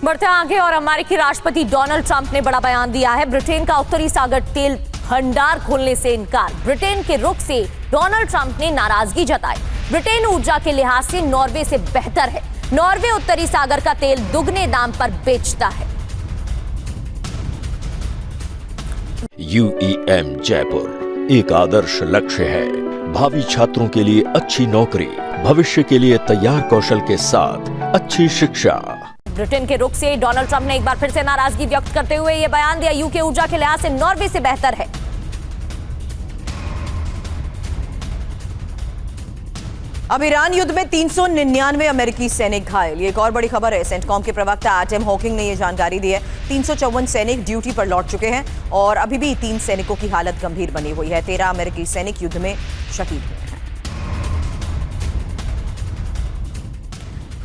बढ़ते आगे और अमेरिकी राष्ट्रपति डोनाल्ड ट्रंप ने बड़ा बयान दिया है। ब्रिटेन का उत्तरी सागर तेल भंडार खोलने से इनकार। ब्रिटेन के रुख से डोनाल्ड ट्रंप ने नाराजगी जताई। ब्रिटेन ऊर्जा के लिहाज से नॉर्वे से बेहतर है। नॉर्वे उत्तरी सागर का तेल दुगने दाम पर बेचता है। UEM जयपुर एक आदर्श लक्ष्य है। भावी छात्रों के लिए अच्छी नौकरी, भविष्य के लिए तैयार कौशल के साथ अच्छी शिक्षा। ब्रिटेन के रुख से डोनाल्ड ट्रंप ने एक बार फिर से नाराजगी व्यक्त करते हुए यह बयान दिया। यूके ऊर्जा के लिहाज से नॉर्वे से बेहतर है। अब ईरान युद्ध में 399 अमेरिकी सैनिक घायल। ये एक और बड़ी खबर है। सेंटकॉम के प्रवक्ता टिम हॉकिंग ने यह जानकारी दी है। 354 सैनिक ड्यूटी पर लौट चुके हैं और अभी भी 3 सैनिकों की हालत गंभीर बनी हुई है। 13 अमेरिकी सैनिक युद्ध में शहीद हुए हैं।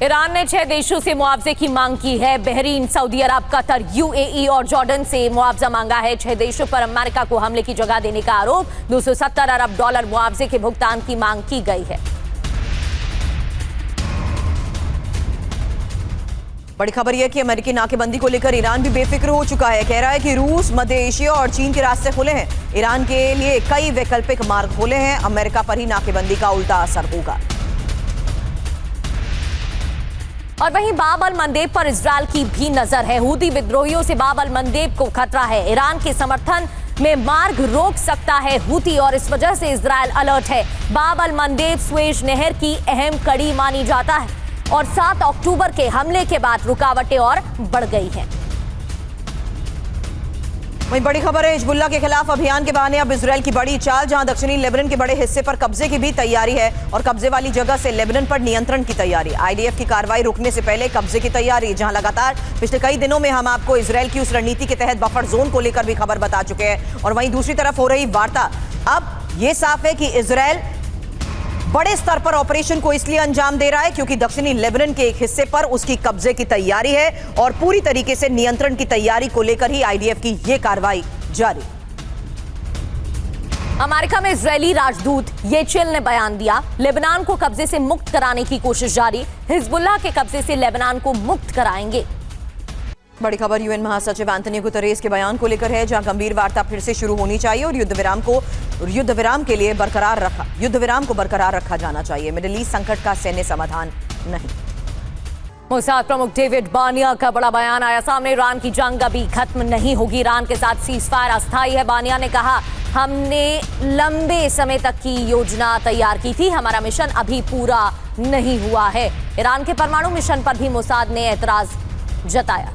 ईरान ने 6 देशों से मुआवजे की मांग की है। बहरीन, सऊदी अरब, कतर, UAE और जॉर्डन से मुआवजा मांगा है। 6 देशों पर अमेरिका को हमले की जगह देने का आरोप। $270 अरब मुआवजे के भुगतान की मांग की गई है। बड़ी खबर यह कि अमेरिकी नाकेबंदी को लेकर ईरान भी बेफिक्र हो चुका है। कह रहा है कि रूस, मध्य एशिया और चीन के रास्ते खुले हैं। ईरान के लिए कई वैकल्पिक मार्ग खुले हैं। अमेरिका पर ही नाकेबंदी का उल्टा असर होगा। और वहीं बाब अल मंदेब पर इजरायल की भी नजर है। हूती विद्रोहियों से बाब अल मंदेब को खतरा है। ईरान के समर्थन में मार्ग रोक सकता है हूती और इस वजह से इजरायल अलर्ट है। बाब अल मंदेब स्वेज नहर की अहम कड़ी मानी जाता है और 7 अक्टूबर के हमले के बाद रुकावटें और बढ़ गई हैं। वहीं बड़ी खबर है, हिजबुल्लाह के खिलाफ अभियान के बहाने अब इजरायल की बड़ी चाल, जहां दक्षिणी लेबनान के बड़े हिस्से पर कब्जे की भी तैयारी है और कब्जे वाली जगह से लेबनान पर नियंत्रण की तैयारी। IDF की कार्रवाई रुकने से पहले कब्जे की तैयारी, जहां लगातार पिछले कई दिनों में हम आपको इजरायल की उस रणनीति के तहत बफर जोन को लेकर भी खबर बता चुके हैं। और वहीं दूसरी तरफ हो रही वार्ता, अब यह साफ है कि इजरायल बड़े स्तर पर ऑपरेशन को इसलिए अंजाम दे रहा है क्योंकि दक्षिणी लेबनान के एक हिस्से पर उसकी कब्जे की तैयारी है और पूरी तरीके से नियंत्रण की तैयारी को लेकर ही IDF की यह कार्रवाई जारी। अमेरिका में इजरायली राजदूत येचेल ने बयान दिया। लेबनान को कब्जे से मुक्त कराने की कोशिश जारी। हिजबुल्लाह के कब्जे से लेबनान को मुक्त कराएंगे। बड़ी खबर UN महासचिव एंटोनियो गुतेरेस के बयान को लेकर है, जहां गंभीर वार्ता फिर से शुरू होनी चाहिए और युद्ध विराम को बरकरार रखा जाना चाहिए। मिडिल ईस्ट संकट का सैन्य समाधान नहीं। मोसाद प्रमुख डेविड बानिया का बड़ा बयान आया सामने। ईरान की जंग अभी खत्म नहीं होगी। ईरान के साथ सीजफायर अस्थायी है। बानिया ने कहा, हमने लंबे समय तक की योजना तैयार की थी। हमारा मिशन अभी पूरा नहीं हुआ है। ईरान के परमाणु मिशन पर भी मोसाद ने एतराज जताया।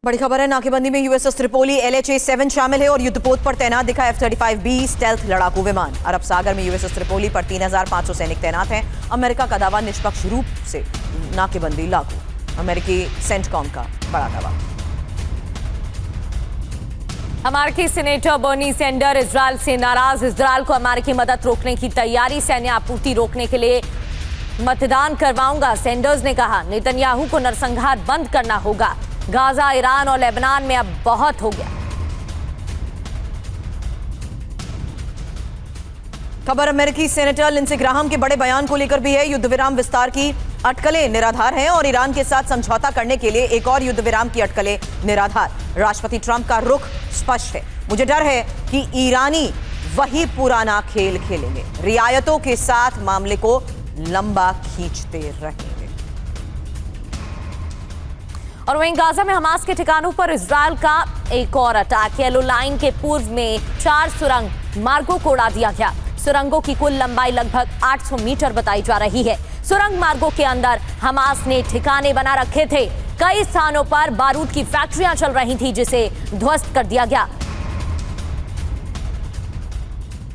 बड़ी खबर है, नाकेबंदी में USS त्रिपोली LHA-7 शामिल है और युद्धपोत पर तैनात दिखा F-35B स्टेल्थ लड़ाकू विमान। अरब सागर में USS त्रिपोली पर 3500 सैनिक तैनात हैं। अमेरिका का दावा, निष्पक्ष रूप से नाकेबंदी लागू। अमेरिकी सेंटकॉम का बड़ा दावा। अमेरिकी सीनेटर बर्नी सैंडर इजरायल से नाराज। इजरायल को अमेरिकी मदद रोकने की तैयारी। सैन्य आपूर्ति रोकने के लिए मतदान करवाऊंगा, सैंडर्स ने कहा। नेतन्याहू को नरसंहार बंद करना होगा। गाजा, ईरान और लेबनान में अब बहुत हो गया। खबर अमेरिकी सेनेटर लिंडसे ग्राहम के बड़े बयान को लेकर भी है। युद्ध विराम विस्तार की अटकलें निराधार हैं और ईरान के साथ समझौता करने के लिए एक और युद्ध विराम की अटकलें निराधार। राष्ट्रपति ट्रंप का रुख स्पष्ट है। मुझे डर है कि ईरानी वही पुराना खेल खेलेंगे, रियायतों के साथ मामले को लंबा खींचते रहेंगे। और वहीं गाजा में हमास के ठिकानों पर इजरायल का एक और अटैक। येलो लाइन के पूर्व में 4 सुरंग मार्गों को उड़ा दिया गया। सुरंगों की कुल लंबाई लगभग 800 मीटर बताई जा रही है। सुरंग मार्गों के अंदर हमास ने ठिकाने बना रखे थे। कई स्थानों पर बारूद की फैक्ट्रियां चल रही थी, जिसे ध्वस्त कर दिया गया।